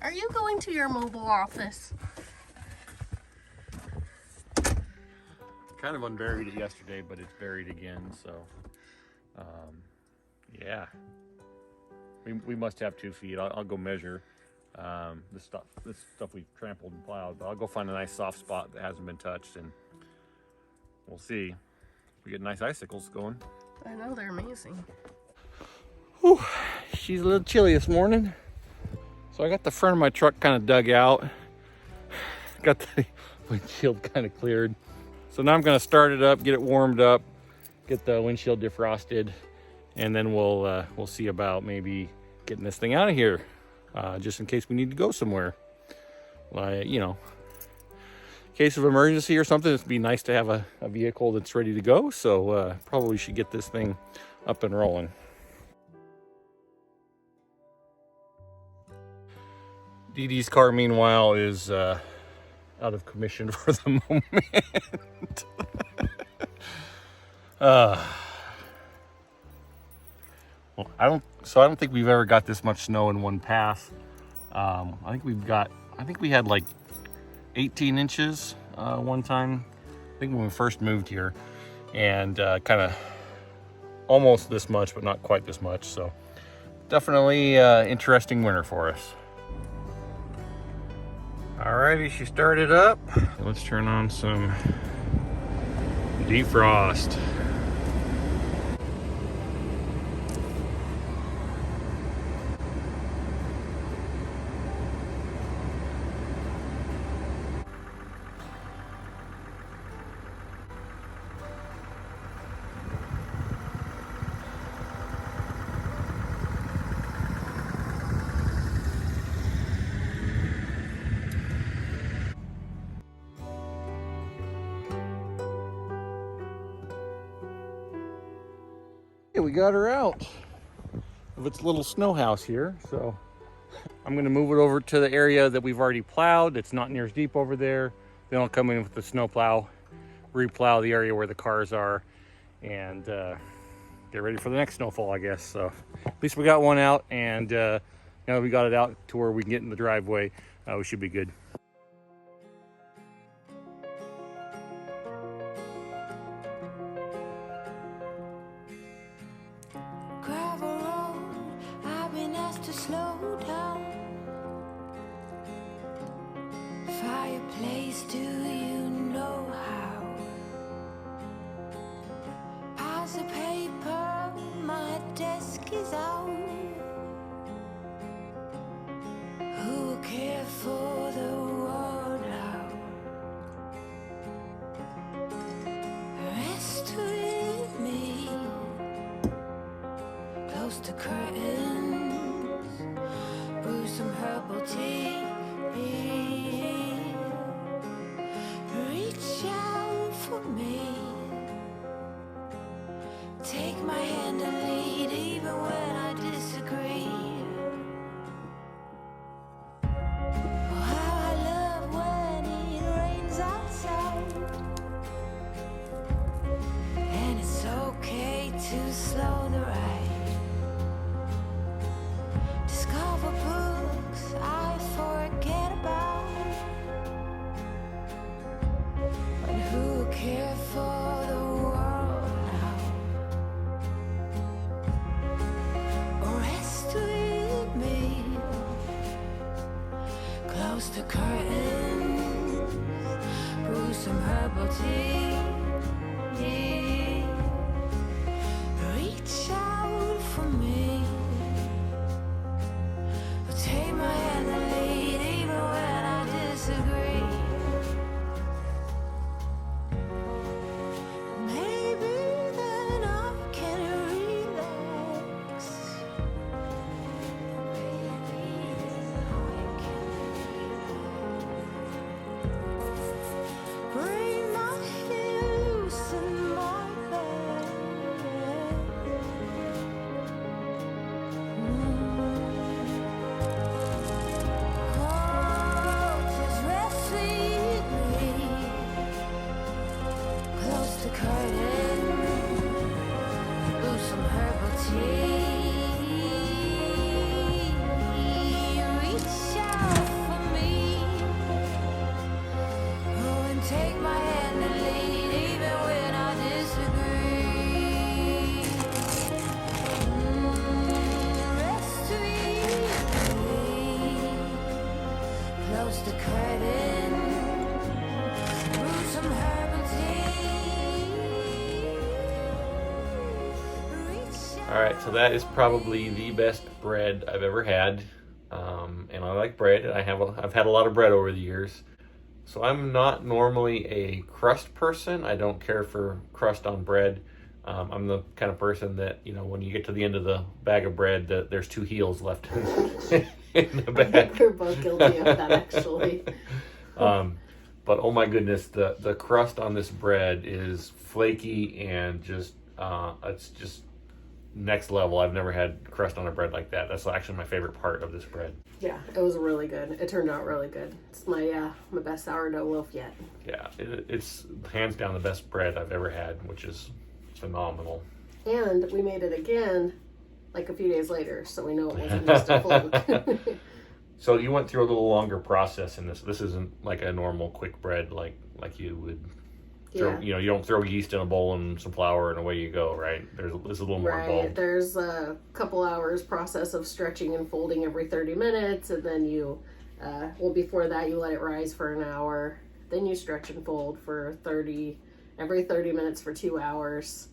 Are you going to your mobile office? Kind of unburied it yesterday, but it's buried again, so yeah. We must have 2 feet. I'll go measure this stuff we've trampled and plowed, but I'll go find a nice soft spot that hasn't been touched, and we'll see. We get nice icicles going. I know, they're amazing. Whew, she's a little chilly this morning. So I got the front of my truck kind of dug out. Got the windshield kind of cleared. So now I'm gonna start it up, get it warmed up, get the windshield defrosted, and then we'll see about maybe getting this thing out of here, just in case we need to go somewhere. Like, you know, case of emergency or something, it'd be nice to have a vehicle that's ready to go. So probably should get this thing up and rolling. Dee Dee's car, meanwhile, is out of commission for the moment. Well, I don't think we've ever got this much snow in one pass. I think we had like 18 inches one time. I think when we first moved here, and kind of almost this much, but not quite this much. So definitely interesting winter for us. Alrighty, she started up. Let's turn on some defrost. We got her out of its little snow house here, so I'm going to move it over to the area that we've already plowed. It's not near as deep over there. Then I'll come in with the snow plow, replow the area where the cars are, and get ready for the next snowfall, I guess. So at least we got one out, and now that we got it out to where we can get in the driveway, we should be good. Slow down. Fireplace, do you know how? Piles of paper, my desk is out. Who will care for the world now? Rest with me, close to curtains. Brew some herbal tea. Reach out for me. Take my hand and lead even when I disagree. Oh, how I love when it rains outside. And it's okay to slow the ride. Discover books I forget about. But who cares for the world now? Rest with me, close the curtains, brew some herbal tea. Reach out for me. Take my hand and lead even when I disagree. Maybe then I can relax. Maybe then I can relax. Bring my head toast the curtain, brew some herbal tea. Reach All right, so that is probably the best bread I've ever had, and I like bread. I've had a lot of bread over the years, so I'm not normally a crust person. I don't care for crust on bread. I'm the kind of person that, you know, when you get to the end of the bag of bread, there's two heels left in the bag. We're both guilty of that, actually. But oh my goodness, the crust on this bread is flaky and just it's just next level. I've never had crust on a bread like that. That's actually my favorite part of this bread. Yeah, it was really good. It turned out really good. It's my best sourdough loaf yet. Yeah, it's hands down the best bread I've ever had, which is phenomenal. And we made it again like a few days later, so we know it wasn't just a fluke. So you went through a little longer process in this. This isn't like a normal quick bread like you would throw, Yeah. you know, you don't throw yeast in a bowl and some flour and away you go, right? There's a little more Right. involved. There's a couple hours process of stretching and folding every 30 minutes, and then you, before that you let it rise for an hour. Then you stretch and fold for every 30 minutes for 2 hours.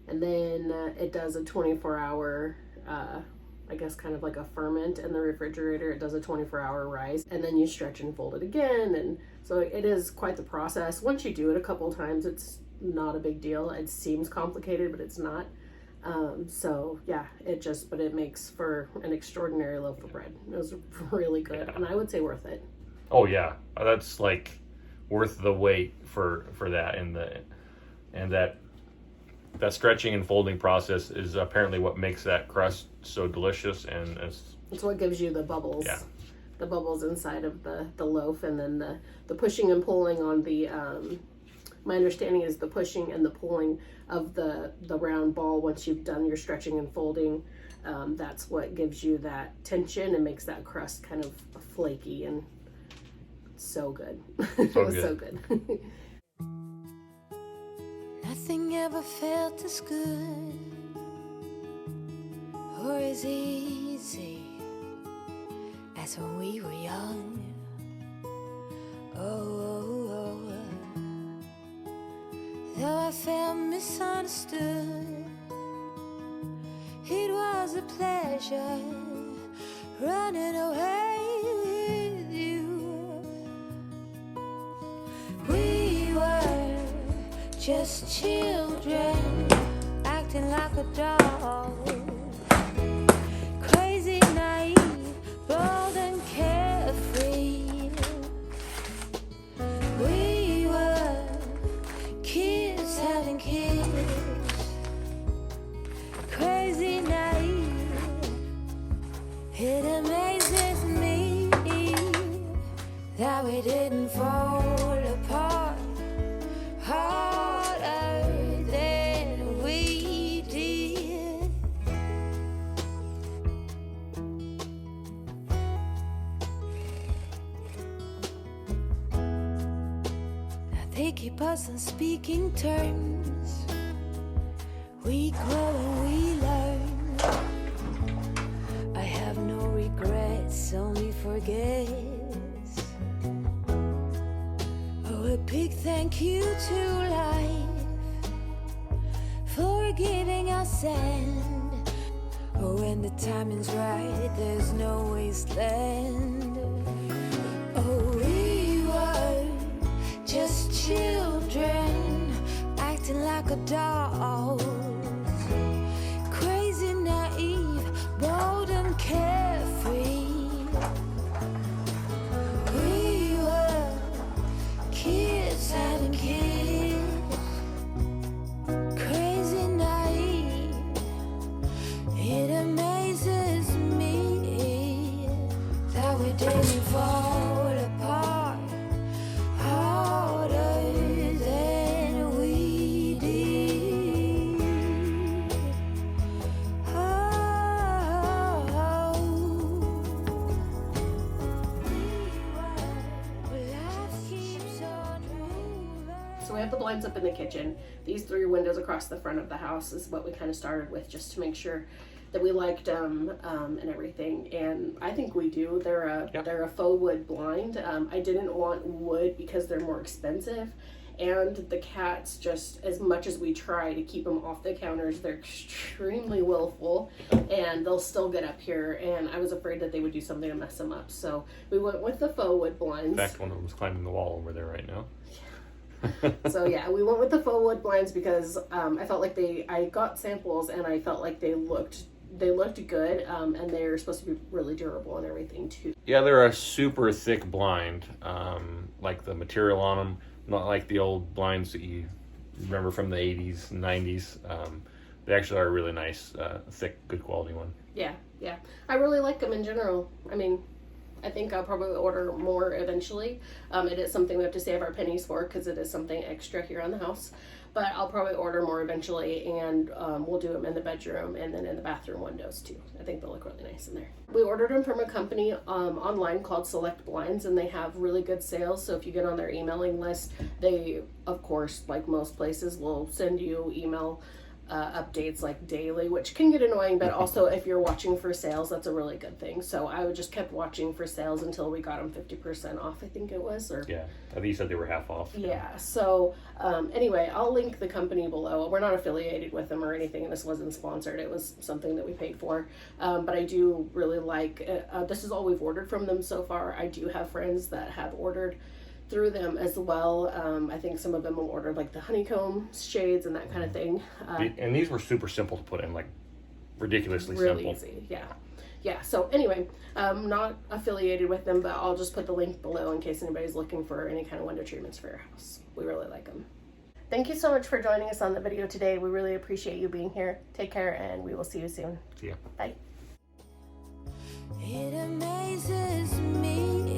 And then it does a 24-hour, I guess kind of like a ferment in the refrigerator. It does a 24-hour rise. And then you stretch and fold it again. And so it is quite the process. Once you do it a couple times, it's not a big deal. It seems complicated, but it's not. So yeah, but it makes for an extraordinary loaf of bread. It was really good. Yeah. And I would say worth it. Oh yeah, that's like worth the wait for that, and that stretching and folding process is apparently what makes that crust so delicious, and It's what gives you the bubbles. Yeah. The bubbles inside of the loaf, and then the pushing and pulling on the my understanding is the pushing and the pulling of the round ball once you've done your stretching and folding. That's what gives you that tension and makes that crust kind of flaky and so good. It was so good. Nothing ever felt as good or as easy as when we were young. Oh, though I felt misunderstood, it was a pleasure running away with you. We were just children acting like a doll, crazy, naive, bold and carefree. We were kids having kids, crazy, naive. It amazes me that we didn't fall apart harder than we did. Now they keep us on speaking terms. We grow and we learn. I have no regrets, only forgets. Oh, a big thank you to life for giving us end. Oh, when the timing's right, there's no wasteland. Oh, we were just children acting like adults, crazy, naive, bold and carefree. We were kids having kids, crazy, naive. It amazes me that we didn't fall apart harder than we did. Life keeps on moving. So we have the blinds up in the kitchen. These 3 windows across the front of the house is what we kind of started with, just to make sure that we liked them and everything, and I think we do. They're a faux wood blind. I didn't want wood because they're more expensive, and the cats, just as much as we try to keep them off the counters, they're extremely willful, and they'll still get up here, and I was afraid that they would do something to mess them up, so we went with the faux wood blinds. In fact, one of them is climbing the wall over there right now. So yeah, we went with the faux wood blinds because I felt like I got samples and I felt like they looked good, and they're supposed to be really durable and everything too. Yeah, they're a super thick blind, like the material on them, not like the old blinds that you remember from the 80s and 90s. They actually are a really nice, thick, good quality one. Yeah, I really like them in general. I mean, I think I'll probably order more eventually. It is something we have to save our pennies for because it is something extra here on the house. But I'll probably order more eventually, and we'll do them in the bedroom and then in the bathroom windows too. I think they'll look really nice in there. We ordered them from a company online called Select Blinds, and they have really good sales. So if you get on their emailing list, they, of course, like most places, will send you email updates like daily, which can get annoying, but also if you're watching for sales, that's a really good thing. So I would just kept watching for sales until we got them 50% off, I think it was. Or yeah, I think you said they were half off. Yeah, so anyway, I'll link the company below. We're not affiliated with them or anything, and this wasn't sponsored. It was something that we paid for, but I do really like this is all we've ordered from them so far. I do have friends that have ordered through them as well. I think some of them will order like the honeycomb shades and that kind of thing. And these were super simple to put in, like ridiculously really simple. Easy, yeah. So anyway, not affiliated with them, but I'll just put the link below in case anybody's looking for any kind of window treatments for your house. We really like them. Thank you so much for joining us on the video today. We really appreciate you being here. Take care, and we will see you soon. See ya. Bye. It amazes me